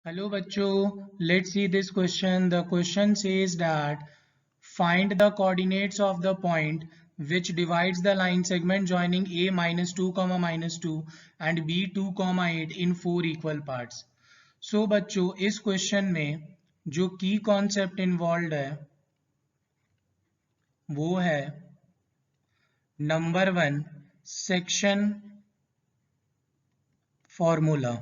Hello bachcho, let's see this question. The question says that find the coordinates of the point which divides the line segment joining a minus 2 comma minus 2 and b 2 comma 8 in 4 equal parts. So बच्चों इस question में जो की concept involve है वो है number 1 section formula.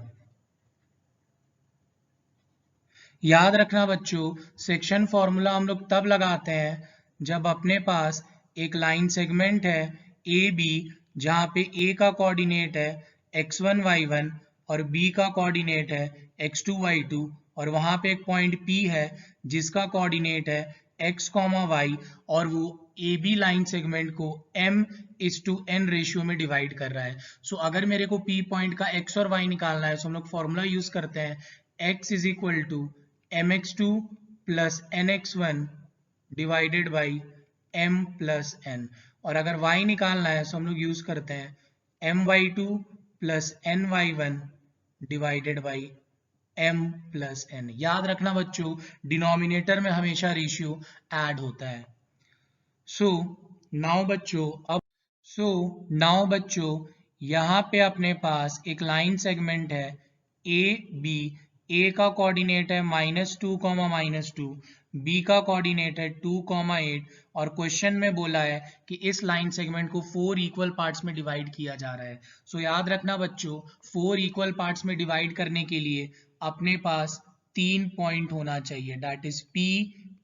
याद रखना बच्चों, सेक्शन फॉर्मूला हम लोग तब लगाते हैं जब अपने पास एक लाइन सेगमेंट है ए बी, जहाँ पे ए का कोऑर्डिनेट है x1 y1 और b का कोऑर्डिनेट है x2 y2 और वहाँ पे एक पॉइंट P है जिसका कोऑर्डिनेट है x, y और वो ए बी लाइन सेगमेंट को m:n रेशियो में डिवाइड कर रहा है। सो अगर मेरे को P पॉइंट का x और y निकालना है तो हम लोग फॉर्मूला यूज करते हैं x is equal to mx2 plus nx1 divided by m plus n, और अगर y निकालना है तो हम लोग यूज करते हैं my2 plus ny1 divided by m plus n। याद रखना बच्चों, डिनोमिनेटर में हमेशा रेशियो ऐड होता है। सो नाउ बच्चों यहाँ पे अपने पास एक लाइन सेगमेंट है ए बी, ए का कोऑर्डिनेट है -2 -2, बी का कोऑर्डिनेट है 2 8 और क्वेश्चन में बोला है कि इस लाइन सेगमेंट को 4 इक्वल पार्ट्स में डिवाइड किया जा रहा है। सो याद रखना बच्चों, 4 इक्वल पार्ट्स में डिवाइड करने के लिए अपने पास 3 पॉइंट होना चाहिए, that is P,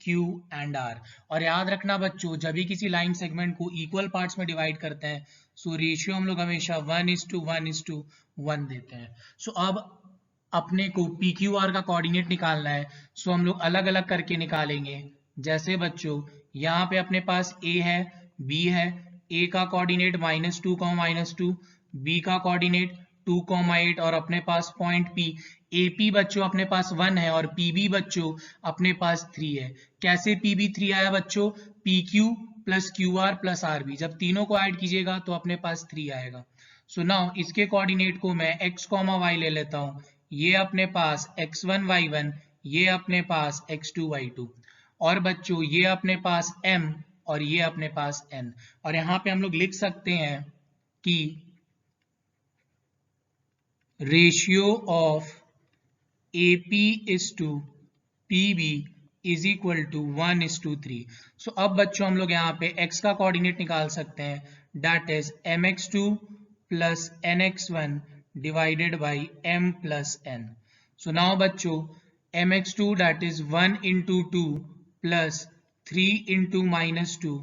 Q and R। और याद रखना बच्चों, जब भी किसी लाइन सेगमेंट को इक्वल पार्ट्स में डिवाइड करते हैं सो रेशियो हम लोग हमेशा 1:1:1 देते हैं। सो अब अपने को पी क्यू आर का कोऑर्डिनेट निकालना है, सो हम लोग अलग अलग करके निकालेंगे। जैसे बच्चों यहाँ पे अपने पास ए है, बी है, ए का कोऑर्डिनेट -2 -2, बी का कोऑर्डिनेट 2 8 और अपने पास पॉइंट पी। ए पी बच्चों अपने पास 1 है और पी बी बच्चों अपने पास 3 है। कैसे पी बी 3 आया बच्चों? P Q plus Q R plus R B, जब तीनों को ऐड कीजिएगा तो अपने पास 3 आएगा। सो नाउ इसके कोऑर्डिनेट को मैं x, y ले लेता हूँ। ये अपने पास x1 y1, ये अपने पास x2 y2 और बच्चों ये अपने पास m और ये अपने पास n। और यहाँ पे हम लोग लिख सकते हैं कि ratio of AP is to PB is equal to 1:3। So अब बच्चों हम लोग यहाँ पे x का कोऑर्डिनेट निकाल सकते हैं, that is mx2 plus nx1 divided by m plus n। So now बच्चों mx2 that is 1 into 2 plus 3 into -2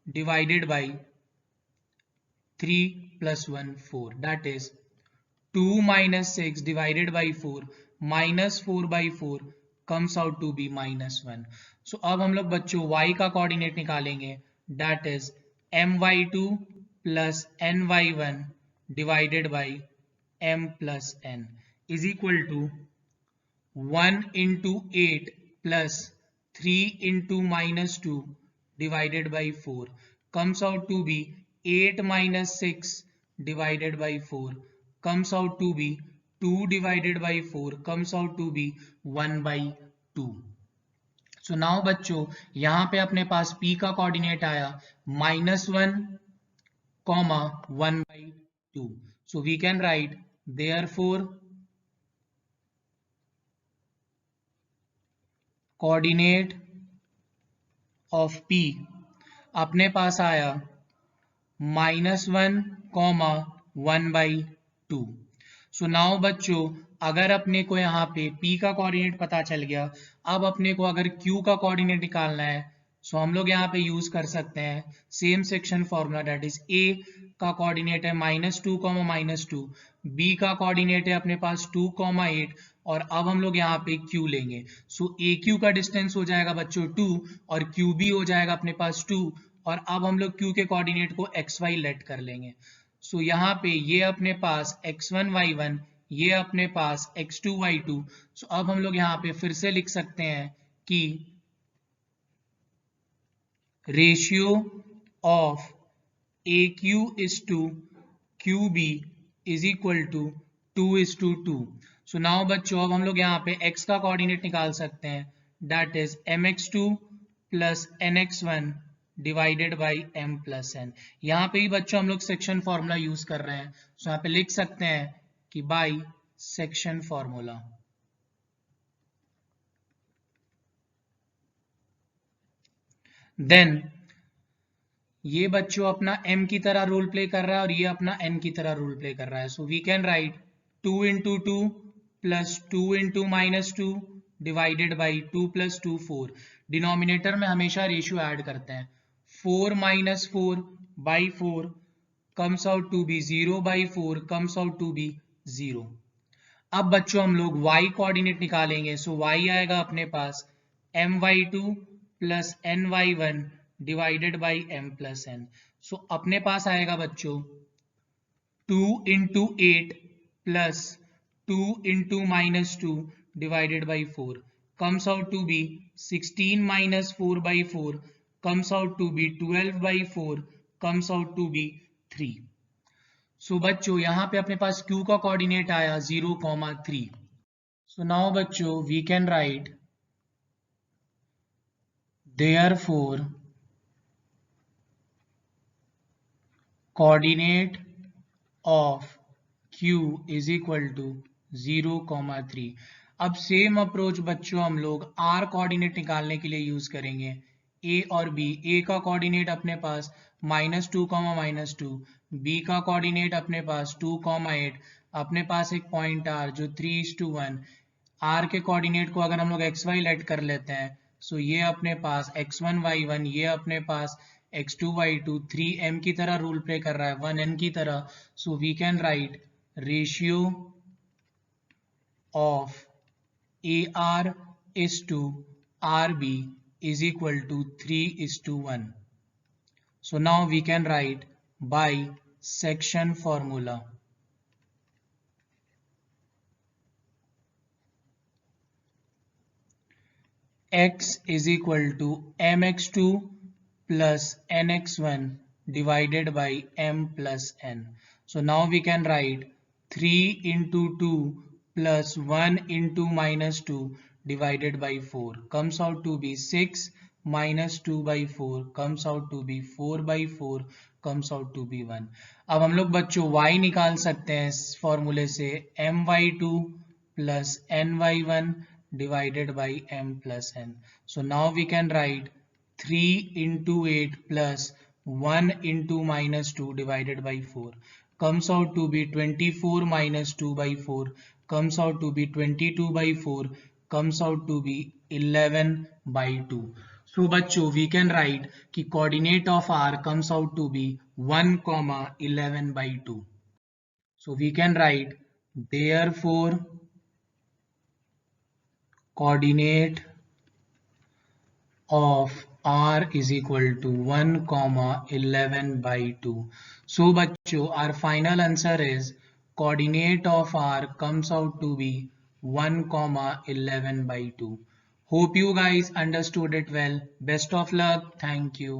divided by 3 plus 1 4, that is 2 minus 6 divided by 4 minus 4 by 4 comes out to be -1। so अब हम लोग बच्चों y का coordinate निकालेंगे, that is my2 plus ny1 divided by m plus n is equal to 1 into 8 plus 3 into -2 divided by 4 comes out to be 8 minus 6 divided by 4 comes out to be 2 divided by 4 comes out to be 1/2। So now बच्चों यहाँ पे अपने पास P का coordinate आया -1, 1/2। So we can write therefore coordinate of P अपने पास आया -1, 1/2। सो now बच्चों अगर अपने को यहाँ पे P का कोऑर्डिनेट पता चल गया, अब अपने को अगर Q का कोऑर्डिनेट निकालना है सो हम लोग यहाँ पे यूज कर सकते हैं same section formula, that is A का कोऑर्डिनेट है -2, -2, B का कोऑर्डिनेट है अपने पास 2, 8 और अब हम लोग यहाँ पे Q लेंगे। सो AQ का डिस्टेंस हो जाएगा बच्चों 2 और QB हो जाएगा अपने पास 2 और अब हम लोग Q के कोऑर्डिनेट को XY लेट कर लेंगे। सो यहाँ पे ये अपने पास x1 y1, ये अपने पास x2 y2। सो अब हम लोग यहाँ पे फिर से लिख सकते हैं कि ratio of AQ is to QB is equal to 2:2। So now बच्चों अब हम लोग यहाँ पे x का कोऑर्डिनेट निकाल सकते हैं, that is mx2 plus nx1 divided by m plus n। यहाँ पे ही बच्चों हम लोग सेक्शन फॉर्मूला यूज कर रहे हैं, सो यहाँ पे लिख सकते हैं कि बाई सेक्शन फॉर्मूला। देन ये बच्चों अपना m की तरह रोल प्ले कर रहा है और ये अपना n की तरह रोल प्ले कर रहा है, so we can write 2 into two plus 2 into minus two divided by 2 प्लस 2 4। डिनोमिनेटर में हमेशा रेशियो ऐड करते हैं, 4 minus 4 by 4 comes out to be 0 by 4 comes out to be 0। अब बच्चों हम लोग y कोऑर्डिनेट निकालेंगे, सो y आएगा अपने पास my2 plus ny1 divided by m plus n। So अपने पास आएगा बच्चों 2 into 8 plus 2 into minus 2 divided by 4 comes out to be 16 minus 4 by 4 comes out to be 12 by 4 comes out to be 3। So बच्चों यहाँ पे अपने पास q का coordinate आया 0,3। सो नाउ बच्चों we can write therefore coordinate of q is equal to 0,3। अब same approach बच्चों हम लोग r कोऑर्डिनेट निकालने के लिए यूज करेंगे, a और b। a का कोऑर्डिनेट अपने पास -2, -2, b का कोऑर्डिनेट अपने पास 2,8, अपने पास एक पॉइंट r जो 3:1। r के कोऑर्डिनेट को अगर हम लोग xy लेट कर लेते हैं, सो ये अपने पास x1 y1, ये अपने पास x2 y2, 3m की तरह रूल प्ले कर रहा है 1n की तरह। So we can write ratio of AR is to RB is equal to 3:1। So now we can write by section formula x is equal to mx2 plus nx1 divided by m plus n। So now we can write 3 into 2 plus 1 into minus 2 divided by 4 comes out to be 6 minus 2 by 4 comes out to be 4 by 4 comes out to be 1। अब हम लोग बच्चों y निकाल सकते हैं इस फॉर्मूले से, my2 plus ny1 divided by m plus n। So now we can write 3 into 8 plus 1 into minus 2 divided by 4 comes out to be 24 minus 2 by 4 comes out to be 22 by 4 comes out to be 11 by 2। So बच्चों we can write कि coordinate of r comes out to be 1,11 by 2। So we can write therefore coordinate of r is equal to 1,11 by 2। So बच्चों our final answer is coordinate of r comes out to be 1,11 by 2। Hope you guys understood it well. Best of luck. Thank you.